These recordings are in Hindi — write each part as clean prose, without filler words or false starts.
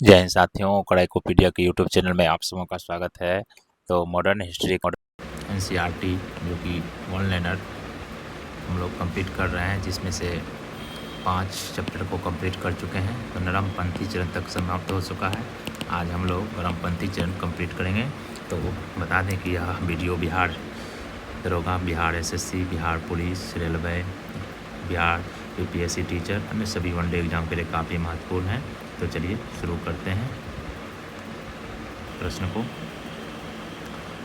जय हिंद साथियों, कड़ाईकोपीडिया के यूट्यूब चैनल में आप सबों का स्वागत है। तो मॉडर्न हिस्ट्री एनसीईआरटी जो कि वन लाइनर हम लोग कंप्लीट कर रहे हैं, जिसमें से 5 चैप्टर को कंप्लीट कर चुके हैं। तो नरमपंथी चरण तक समाप्त हो चुका है। आज हम लोग गरमपंथी चरण कंप्लीट करेंगे। तो बता दें कि यह वीडियो बिहार दरोगा, Bihar SSC, Bihar police, railway, Bihar UPSC teacher, अन्य सभी वनडे एग्जाम के लिए काफ़ी महत्वपूर्ण है। तो चलिए शुरू करते हैं प्रश्न को।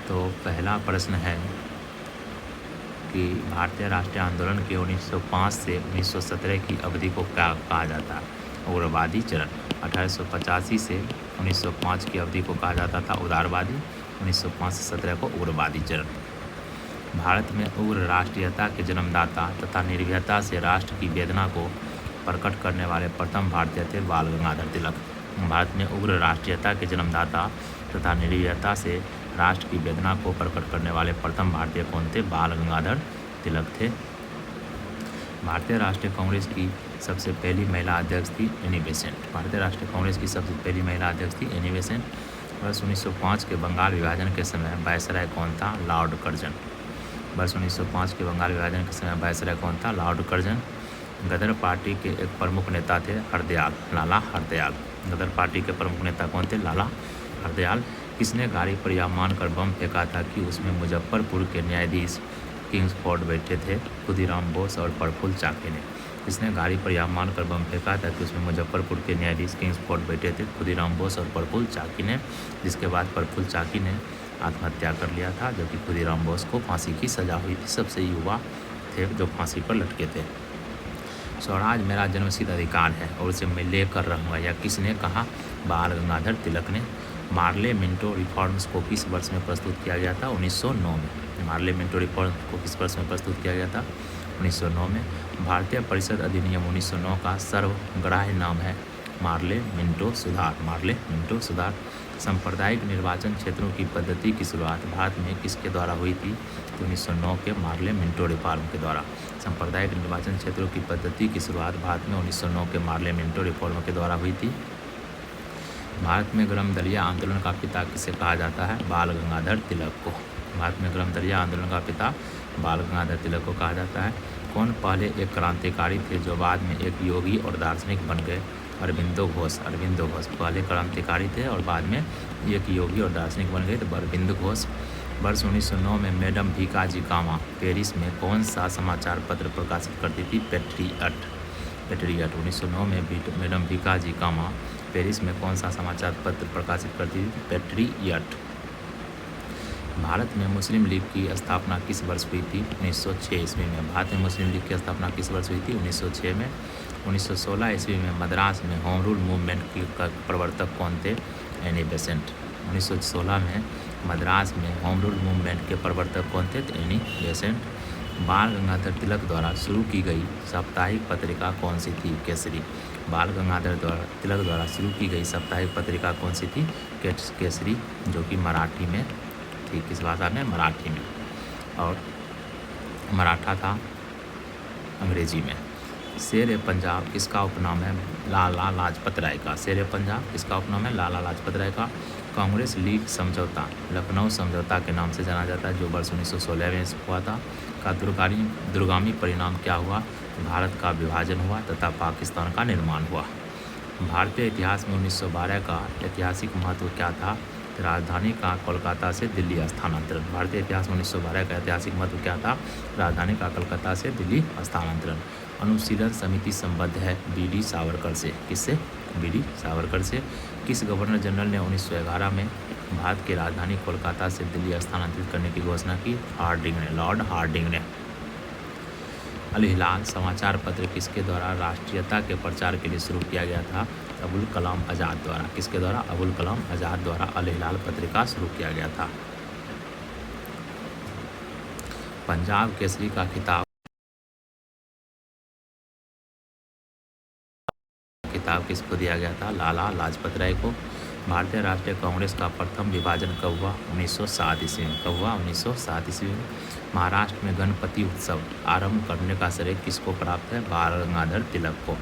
तो पहला प्रश्न है कि भारतीय राष्ट्रीय आंदोलन के 1905 से 1917 की अवधि को क्या कहा जाता है? उग्रवादी चरण। 1885 से 1905 की अवधि को कहा जाता था उदारवादी, 1905 से 17 को उग्रवादी चरण। भारत में उग्र राष्ट्रीयता के जन्मदाता तथा निर्भीकता से राष्ट्र की वेदना को प्रकट करने वाले प्रथम भारतीय थे बाल गंगाधर तिलक। भारत में उग्र राष्ट्रीयता के जन्मदाता तथा निर्भीकता से राष्ट्र की वेदना को प्रकट करने वाले प्रथम भारतीय कौन थे? बाल गंगाधर तिलक थे। भारतीय राष्ट्रीय कांग्रेस की सबसे पहली महिला अध्यक्ष थी एनी बेसेंट। भारतीय राष्ट्रीय कांग्रेस की सबसे पहली महिला अध्यक्ष थी एनी बेसेंट। वर्ष 1905 के बंगाल विभाजन के समय वायसराय कौन था? Lord Curzon. वर्ष 1905 के बंगाल विभाजन के समय वायसराय कौन था? Lord Curzon. गदर पार्टी के एक प्रमुख नेता थे हरदयाल, लाला हरदयाल। गदर पार्टी के प्रमुख नेता कौन थे? लाला हरदयाल। किसने गाड़ी पर यह मानकर बम फेंका था कि उसमें मुजफ्फरपुर के न्यायाधीश किंग्सफोर्ड बैठे थे? खुदीराम बोस और प्रफुल्ल चाकी ने। किसने गाड़ी पर यह मानकर बम फेंका था कि उसमें मुजफ्फरपुर के न्यायाधीश किंग्सफोर्ड बैठे थे? खुदीराम बोस और प्रफुल्ल चाकी ने। जिसके बाद प्रफुल्ल चाकी ने आत्महत्या कर लिया था, जबकि खुदीराम बोस को फांसी की सजा हुई थी। सबसे युवा थे जो फांसी पर लटके थे। स्वराज मेरा जन्मसिद्ध अधिकार है और उसे मैं लेकर रहूँगा, यह किसने कहा? बाल गंगाधर तिलक ने। मार्ले मिंटो रिफॉर्म्स को किस वर्ष में प्रस्तुत किया गया था? 1909 में। मार्ले मिंटो रिफॉर्म्स को किस वर्ष में प्रस्तुत किया गया था? 1909 में। भारतीय परिषद अधिनियम 1909 का सर्वग्राह्य नाम है मार्ले मिंटो सुधार। मार्ले मिंटो सुधार। सांप्रदायिक निर्वाचन क्षेत्रों की पद्धति की शुरुआत भारत में किसके द्वारा हुई थी? 1909 के मार्ले मिंटो रिफॉर्म के द्वारा। सांप्रदायिक निर्वाचन क्षेत्रों की पद्धति की शुरुआत भारत में 1909 के मार्ले मिंटो रिफॉर्म के द्वारा हुई थी। भारत में गरम दलिया आंदोलन का पिता किसे कहा जाता है? बाल गंगाधर तिलक को। भारत में गरम दलिया आंदोलन का पिता बाल गंगाधर तिलक को कहा जाता है। कौन पहले एक क्रांतिकारी थे जो बाद में एक योगी और दार्शनिक बन गए? अरविंदो घोष। अरविंदो घोष पहले क्रांतिकारी थे और बाद में एक योगी और दार्शनिक बन गए, तो अरविंदो घोष। वर्ष 1909 में मैडम भीकाजी कामा पेरिस में कौन सा समाचार पत्र प्रकाशित करती थी? पेट्रियट। पेट्रियट। 1909 में मैडम भीकाजी कामा पेरिस में कौन सा समाचार पत्र प्रकाशित करती थी? पेट्रियट। भारत में मुस्लिम लीग की स्थापना किस वर्ष हुई थी? 1906 ईस्वी में। भारत में मुस्लिम लीग की स्थापना किस वर्ष हुई थी? 1906 में। 1916 ईस्वी में मद्रास में होम रूल मूवमेंट की प्रवर्तक कौन थे? Annie Besant. 1916 में मद्रास में होम रूल मूवमेंट के प्रवर्तक कौन थे? Annie Besant. बाल गंगाधर तिलक द्वारा शुरू की गई साप्ताहिक पत्रिका कौन सी थी? केसरी। बाल गंगाधर तिलक द्वारा शुरू की गई साप्ताहिक पत्रिका कौन सी थी? केसरी, जो कि मराठी में थी। किस भाषा में? मराठी में। और मराठा था अंग्रेजी में। शेर पंजाब किसका उपनाम है? लाला लाजपत राय का। शेर पंजाब किसका उपनाम है? लाला लाजपत राय का। कांग्रेस लीग समझौता लखनऊ समझौता के नाम से जाना जाता है, जो वर्ष 1916 में हुआ था। का दूरगामी परिणाम क्या हुआ? भारत का विभाजन हुआ तथा पाकिस्तान का निर्माण हुआ। भारतीय इतिहास में 1912 का ऐतिहासिक महत्व क्या था? राजधानी का कोलकाता से दिल्ली स्थानांतरण। भारतीय इतिहास में 1912 का ऐतिहासिक महत्व क्या था? राजधानी का कोलकाता से दिल्ली स्थानांतरण। अनुशीलन समिति संबद्ध है बीडी सावरकर से। किससे? बीडी सावरकर से। किस गवर्नर जनरल ने 1911 में भारत की राजधानी कोलकाता से दिल्ली स्थानांतरित करने की घोषणा की? हार्डिंग ने। लॉर्ड हार्डिंग ने। अल हिलाल समाचार पत्र किसके द्वारा राष्ट्रीयता के प्रचार के लिए शुरू किया गया था? अबुल कलाम आज़ाद द्वारा। किसके द्वारा? अबुल कलाम आज़ाद द्वारा अल हिलाल पत्रिका शुरू किया गया था। पंजाब केसरी का खिताब किसको दिया गया था? लाला लाजपत राय को। भारतीय राष्ट्रीय कांग्रेस का प्रथम विभाजन कब हुआ? 1907 ईस्वी में। कब हुआ? 1907 ईस्वी में। महाराष्ट्र में गणपति उत्सव आरंभ करने का श्रेय किसको प्राप्त है? बाल गंगाधर तिलक को।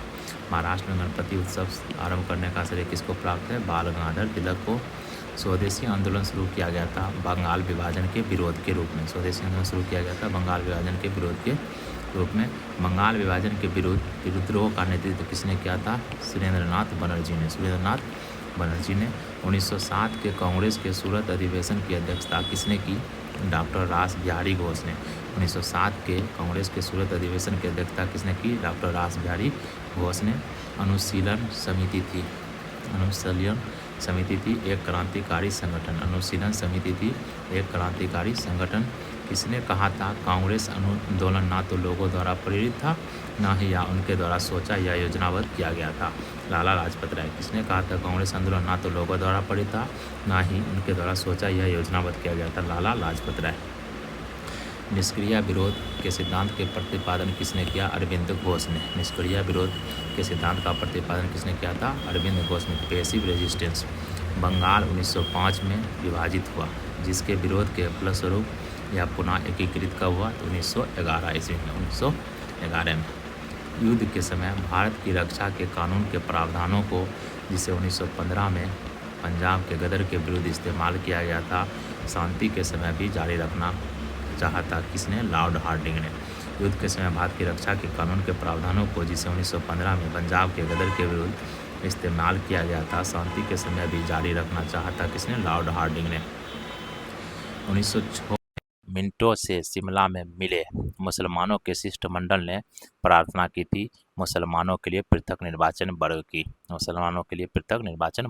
महाराष्ट्र में गणपति उत्सव आरंभ करने का श्रेय किसको प्राप्त है? बाल गंगाधर तिलक को। स्वदेशी आंदोलन शुरू किया गया था बंगाल विभाजन के विरोध के रूप में। स्वदेशी आंदोलन शुरू किया गया था बंगाल विभाजन के विरोध के रूप में। बंगाल विभाजन के विद्रोह का नेतृत्व किसने किया था? सुरेंद्रनाथ बनर्जी ने। सुरेंद्रनाथ बनर्जी ने 1907 के कांग्रेस के सूरत अधिवेशन की अध्यक्षता किसने की? डॉक्टर रास बिहारी घोष ने। 1907 के कांग्रेस के सूरत अधिवेशन की अध्यक्षता किसने की? डॉक्टर रास बिहारी घोष ने। अनुशीलन समिति थी एक क्रांतिकारी संगठन। अनुशीलन समिति थी एक क्रांतिकारी संगठन। किसने कहा था कांग्रेस आंदोलन ना तो लोगों द्वारा प्रेरित था ना ही या उनके द्वारा सोचा या योजनाबद्ध किया गया था? लाला लाजपत राय। किसने कहा था कांग्रेस आंदोलन ना तो लोगों द्वारा प्रेरित था ना ही उनके द्वारा सोचा या योजनाबद्ध किया गया था? लाला लाजपत राय। निष्क्रिय विरोध के सिद्धांत के प्रतिपादन किसने किया? अरविंद घोष ने। निष्क्रिय विरोध के सिद्धांत का प्रतिपादन किसने किया था? अरविंद घोष ने। Passive resistance. बंगाल 1905 में विभाजित हुआ, जिसके विरोध के फलस्वरूप यह पुनः एकीकृत कब हुआ? तो 1911 ईस्वी में। 1911 में। युद्ध के समय भारत की रक्षा के कानून के प्रावधानों को, जिसे 1915 में पंजाब के गदर के विरुद्ध इस्तेमाल किया गया था, शांति के समय भी जारी रखना चाहा था किसने? लॉर्ड हार्डिंग ने। युद्ध के समय भारत की रक्षा के कानून के प्रावधानों को, जिसे 1915 में पंजाब के गदर के विरुद्ध इस्तेमाल किया गया था, शांति के समय भी जारी रखना चाहा था किसने? लॉर्ड हार्डिंग ने। 1906 मिनटों से शिमला में मिले मुसलमानों के शिष्टमंडल ने प्रार्थना की थी मुसलमानों के लिए पृथक निर्वाचन वर्ग की। मुसलमानों के लिए पृथक निर्वाचन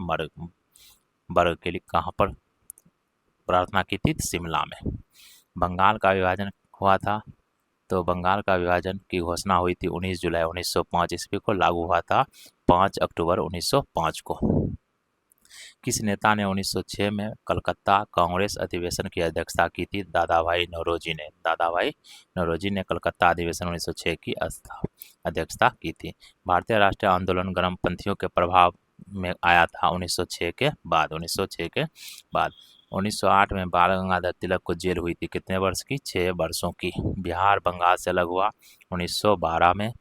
वर्ग के लिए कहाँ पर प्रार्थना की थी? शिमला में। बंगाल का विभाजन हुआ था, तो बंगाल का विभाजन की घोषणा हुई थी 19 जुलाई 1905 ईस्वी को। लागू हुआ था 5 अक्टूबर 1905 को। किस नेता ने 1906 में कलकत्ता कांग्रेस अधिवेशन की अध्यक्षता की थी? दादाभाई नौरोजी ने। दादाभाई नौरोजी ने कलकत्ता अधिवेशन 1906 की अध्यक्षता की थी। भारतीय राष्ट्रीय आंदोलन गर्मपंथियों के प्रभाव में आया था 1906 के बाद। 1906 के बाद 1908 में बाल गंगाधर तिलक को जेल हुई थी। कितने वर्ष की? 6 वर्षों की। बिहार बंगाल से अलग हुआ 1912 में।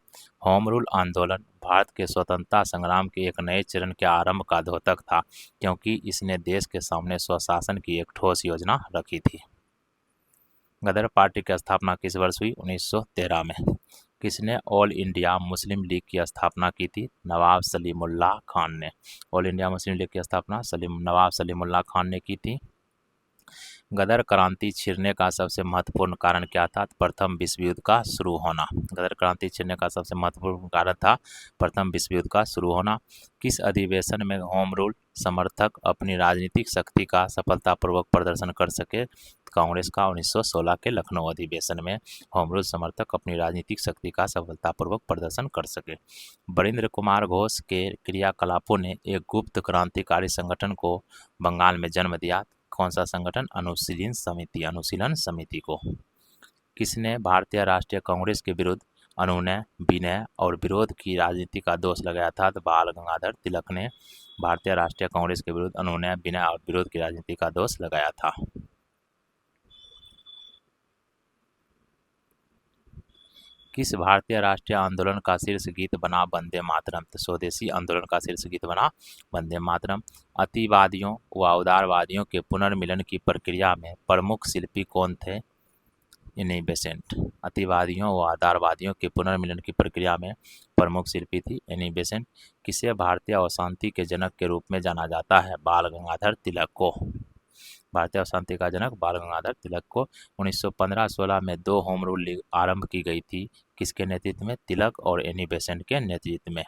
होम रूल आंदोलन भारत के स्वतंत्रता संग्राम के एक नए चरण के आरंभ का द्योतक था, क्योंकि इसने देश के सामने स्वशासन की एक ठोस योजना रखी थी। गदर पार्टी की स्थापना किस वर्ष हुई? 1913 में। किसने ऑल इंडिया मुस्लिम लीग की स्थापना की थी? नवाब सलीमुल्लाह खान ने। ऑल इंडिया मुस्लिम लीग की स्थापना नवाब सलीमुल्लाह खान ने की थी। गदर क्रांति छिड़ने का सबसे महत्वपूर्ण कारण क्या था? प्रथम विश्व युद्ध का शुरू होना। गदर क्रांति छिड़ने का सबसे महत्वपूर्ण कारण था प्रथम विश्व युद्ध का शुरू होना। किस अधिवेशन में होम रूल समर्थक अपनी राजनीतिक शक्ति का सफलतापूर्वक प्रदर्शन कर सके? कांग्रेस का 1916 के लखनऊ अधिवेशन में होम रूल समर्थक अपनी राजनीतिक शक्ति का सफलतापूर्वक प्रदर्शन कर सके। वरिंद्र कुमार घोष के क्रियाकलापों ने एक गुप्त क्रांतिकारी संगठन को बंगाल में जन्म दिया। कौन सा संगठन? अनुशीलन समिति को। किसने भारतीय राष्ट्रीय कांग्रेस के विरुद्ध अनुनय, विनय और विरोध की राजनीति का दोष लगाया था? तो बाल गंगाधर तिलक ने भारतीय राष्ट्रीय कांग्रेस के विरुद्ध अनुनय, विनय और विरोध की राजनीति का दोष लगाया था। किस भारतीय राष्ट्रीय आंदोलन का शीर्ष गीत बना वंदे मातरम? तो स्वदेशी आंदोलन का शीर्ष गीत बना वंदे मातरम। अतिवादियों व उदारवादियों के पुनर्मिलन की प्रक्रिया में प्रमुख शिल्पी कौन थे? Annie Besant. अतिवादियों व उदारवादियों के पुनर्मिलन की प्रक्रिया में प्रमुख शिल्पी थी एनी बेसेंट। किसे भारतीय अशांति के जनक के रूप में जाना जाता है? बाल गंगाधर तिलक को। भारतीय अशांति का जनक बाल गंगाधर तिलक को। 1915-16 में 2 होम रूल लीग आरंभ की गई थी। किसके नेतृत्व में? तिलक और एनी बेसेंट के नेतृत्व में।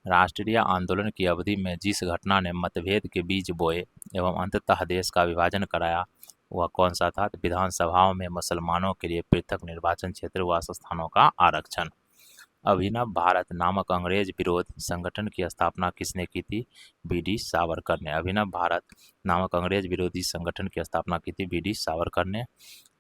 राष्ट्रीय आंदोलन की अवधि में जिस घटना ने मतभेद के बीज बोए एवं अंततः देश का विभाजन कराया, वह कौन सा था? विधानसभाओं में मुसलमानों के लिए पृथक निर्वाचन क्षेत्र व स्थानों का आरक्षण। अभिनव भारत नामक अंग्रेज विरोध संगठन की स्थापना किसने की थी? बी.डी. सावरकर ने। अभिनव भारत नामक अंग्रेज विरोधी संगठन की स्थापना की थी बी.डी. सावरकर ने।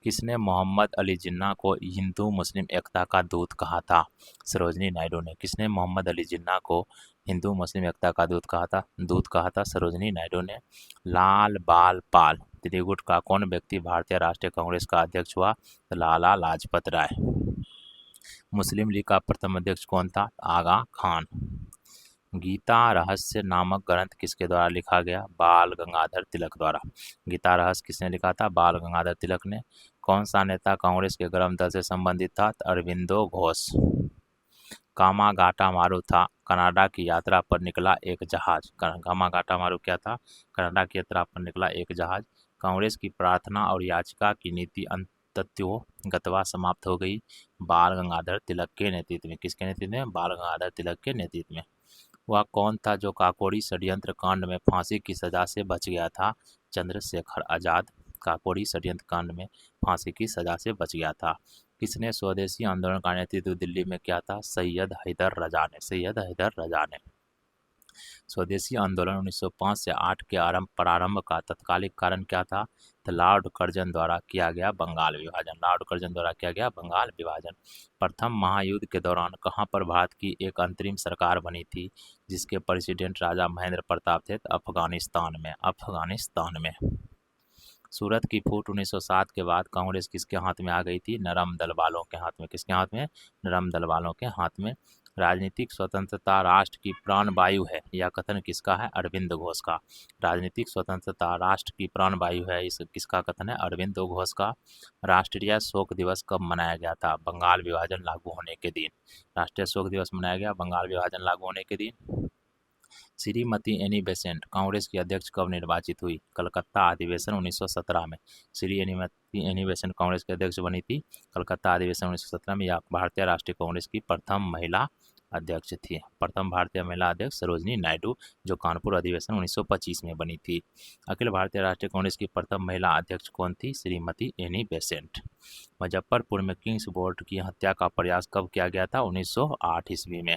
किसने मोहम्मद अली जिन्ना को हिंदू मुस्लिम एकता का दूत कहा था? सरोजनी नायडू ने। किसने मोहम्मद अली जिन्ना को हिंदू मुस्लिम एकता का दूत कहा था? सरोजनी नायडू ने। लाल बाल पाल त्रिगुट का कौन व्यक्ति भारतीय राष्ट्रीय कांग्रेस का अध्यक्ष हुआ? लाला लाजपत राय। मुस्लिम लीग का प्रथम अध्यक्ष कौन था? आगा खान। गीता रहस्य नामक ग्रंथ किसके द्वारा लिखा गया? बाल गंगाधर तिलक द्वारा। गीता रहस्य किसने लिखा था? बाल गंगाधर तिलक ने। कौन सा नेता कांग्रेस के गर्म दल से संबंधित था? अरविंदो घोष। कामागाटा मारू था कनाडा की यात्रा पर निकला एक जहाज। कामागाटा मारू क्या था? कनाडा की यात्रा पर निकला एक जहाज। कांग्रेस की प्रार्थना और याचिका की नीति अंततः गतवा समाप्त हो गई बाल गंगाधर तिलक के नेतृत्व में। किसके नेतृत्व में? बाल गंगाधर तिलक के नेतृत्व में। वह कौन था जो काकोरी षड्यंत्र कांड में फांसी की सजा से बच गया था? चंद्रशेखर आजाद काकोरी षड्यंत्र कांड में फांसी की सजा से बच गया था। किसने स्वदेशी आंदोलन का नेतृत्व दिल्ली में किया था? सैयद हैदर रजा ने। सैयद हैदर रजा ने। स्वदेशी आंदोलन 1905 से 8 के प्रारंभ का तत्कालिक कारण क्या था? तो लॉर्ड कर्जन द्वारा किया गया बंगाल विभाजन। लॉर्ड कर्जन द्वारा किया गया बंगाल विभाजन। प्रथम महायुद्ध के दौरान कहां पर भारत की एक अंतरिम सरकार बनी थी जिसके प्रेसिडेंट राजा महेंद्र प्रताप थे? अफगानिस्तान में। अफगानिस्तान में। सूरत की फूट 1907 के बाद कांग्रेस किसके हाथ में आ गई थी? नरम दल वालों के हाथ में। किसके हाथ में? नरम दल वालों के हाथ में। राजनीतिक स्वतंत्रता राष्ट्र की प्राणवायु है, यह कथन किसका है? अरविंद घोष का। राजनीतिक स्वतंत्रता राष्ट्र की प्राणवायु है, इस किसका कथन है? अरविंद घोष का। राष्ट्रीय शोक दिवस कब मनाया गया था? बंगाल विभाजन लागू होने के दिन। राष्ट्रीय शोक दिवस मनाया गया बंगाल विभाजन लागू होने के दिन। श्रीमती एनी बेसेंट कांग्रेस की अध्यक्ष कब निर्वाचित हुई? कलकत्ता अधिवेशन 1917 में। श्रीमती एनी बेसेंट कांग्रेस की अध्यक्ष बनी थी कलकत्ता अधिवेशन 1917 में। यह भारतीय राष्ट्रीय कांग्रेस की प्रथम महिला अध्यक्ष थी। प्रथम भारतीय महिला अध्यक्ष सरोजनी नायडू, जो कानपुर अधिवेशन 1925 में बनी थी। अखिल भारतीय राष्ट्रीय कांग्रेस की प्रथम महिला अध्यक्ष कौन थी? Shrimati Annie Besant. मुजफ्फरपुर में किंग्स बोर्ड की हत्या का प्रयास कब किया गया था? 1908 ईस्वी में।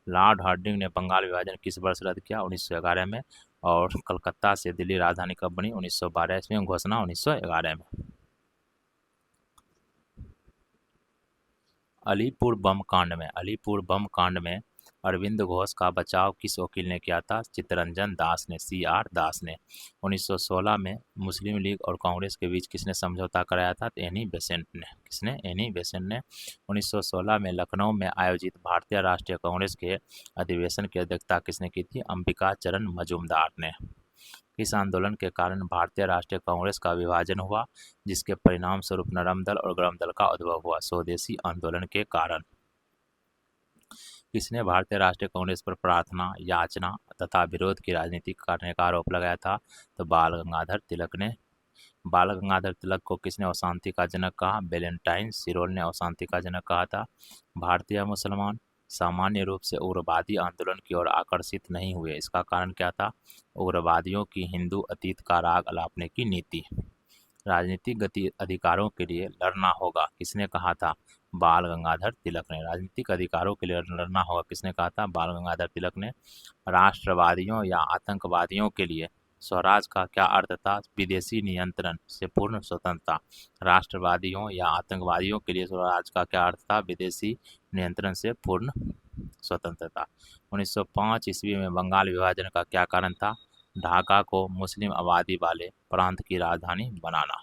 लॉर्ड हार्डिंग ने बंगाल विभाजन किस वर्ष रद्द किया? 1911 में। और कलकत्ता से दिल्ली राजधानी कब बनी? 1912 ईस्वी में। घोषणा 1911 में। अलीपुर बम कांड में अरविंद घोष का बचाव किस वकील ने किया था? चित्तरंजन दास ने। CR दास ने। 1916 में मुस्लिम लीग और कांग्रेस के बीच किसने समझौता कराया था? एनी बेसेंट ने। किसने? एनी बेसेंट ने। 1916 में लखनऊ में आयोजित भारतीय राष्ट्रीय कांग्रेस के अधिवेशन की अध्यक्षता किसने की थी? अंबिका चरण मजूमदार ने। इस आंदोलन के कारण भारतीय राष्ट्रीय कांग्रेस का विभाजन हुआ जिसके परिणाम स्वरूप नरम दल और गरम दल का उद्भव हुआ। स्वदेशी आंदोलन के कारण। किसने भारतीय राष्ट्रीय कांग्रेस पर प्रार्थना, याचना तथा विरोध की राजनीति करने का आरोप लगाया था? तो बाल गंगाधर तिलक ने। बाल गंगाधर तिलक को किसने अशांति का जनक कहा? वेलेंटाइन सिरोल ने अशांति का जनक कहा था। भारतीय मुसलमान सामान्य रूप से उग्रवादी आंदोलन की ओर आकर्षित नहीं हुए, इसका कारण क्या था? उग्रवादियों की हिंदू अतीत का राग अलापने की नीति। राजनीतिक गति अधिकारों के लिए लड़ना होगा, किसने कहा था? बाल गंगाधर तिलक ने। राजनीतिक अधिकारों के लिए लड़ना होगा, किसने कहा था? बाल गंगाधर तिलक ने। राष्ट्रवादियों या आतंकवादियों के लिए स्वराज का क्या अर्थ था? विदेशी नियंत्रण से पूर्ण स्वतंत्रता। राष्ट्रवादियों या आतंकवादियों के लिए स्वराज का क्या अर्थ था? विदेशी नियंत्रण से पूर्ण स्वतंत्रता। 1905 ईस्वी में बंगाल विभाजन का क्या कारण था? ढाका को मुस्लिम आबादी वाले प्रांत की राजधानी बनाना।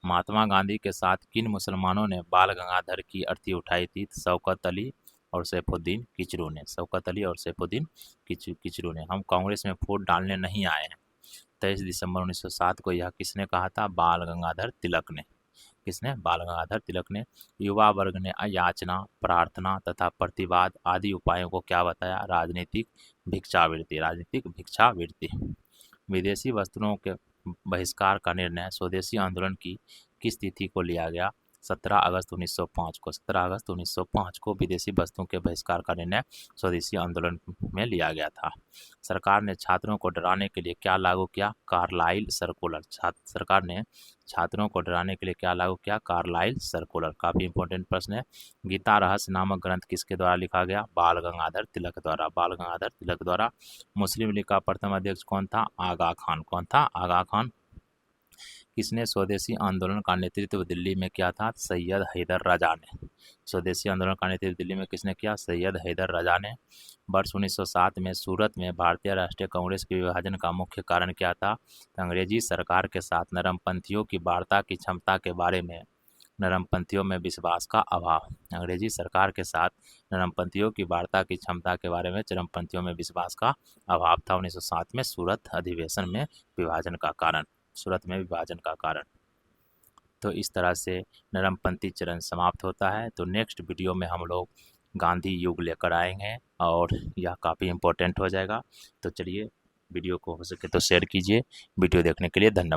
महात्मा गांधी के साथ किन मुसलमानों ने बाल गंगाधर की अर्थी उठाई थी? शौकत अली और सैफुद्दीन किचलू ने। शौकत अली और सैफुद्दीन किचलू ने। हम कांग्रेस में वोट डालने नहीं आए हैं, 23 दिसंबर 1907 को यह किसने कहा था? बाल गंगाधर तिलक ने। किसने? बाल गंगाधर तिलक ने। युवा वर्ग ने याचना, प्रार्थना तथा प्रतिवाद आदि उपायों को क्या बताया? राजनीतिक भिक्षावृत्ति। राजनीतिक भिक्षावृत्ति। विदेशी वस्तुओं के बहिष्कार का निर्णय स्वदेशी आंदोलन की किस तिथि को लिया गया? 17 अगस्त 1905 को। 17 अगस्त 1905 को विदेशी वस्तुओं के बहिष्कार का निर्णय स्वदेशी आंदोलन में लिया गया था। सरकार ने छात्रों को डराने के लिए क्या लागू किया? Carlyle circular. सरकार ने छात्रों को डराने के लिए क्या लागू किया? Carlyle circular. काफ़ी इंपॉर्टेंट प्रश्न है। गीता रहस्य नामक ग्रंथ किसके द्वारा लिखा गया? बाल गंगाधर तिलक द्वारा। बाल गंगाधर तिलक द्वारा। मुस्लिम लीग का प्रथम अध्यक्ष कौन था? आगा खान। कौन था? आगा खान। किसने स्वदेशी आंदोलन का नेतृत्व दिल्ली में किया था? सैयद हैदर रजा ने। स्वदेशी आंदोलन का नेतृत्व दिल्ली में किसने किया? सैयद हैदर रजा ने। वर्ष 1907 में सूरत में भारतीय राष्ट्रीय कांग्रेस के विभाजन का मुख्य कारण क्या था? अंग्रेजी सरकार के साथ नरमपंथियों की वार्ता की क्षमता के बारे में नरमपंथियों में विश्वास का अभाव। अंग्रेजी सरकार के साथ नरमपंथियों की वार्ता की क्षमता के बारे में चरमपंथियों में विश्वास का अभाव था। 1907 में सूरत अधिवेशन में विभाजन का कारण, सूरत में विभाजन का कारण। तो इस तरह से नरमपंथी चरण समाप्त होता है। तो नेक्स्ट वीडियो में हम लोग गांधी युग लेकर आएंगे और यह काफ़ी इम्पोर्टेंट हो जाएगा। तो चलिए, वीडियो को हो सके तो शेयर कीजिए। वीडियो देखने के लिए धन्यवाद।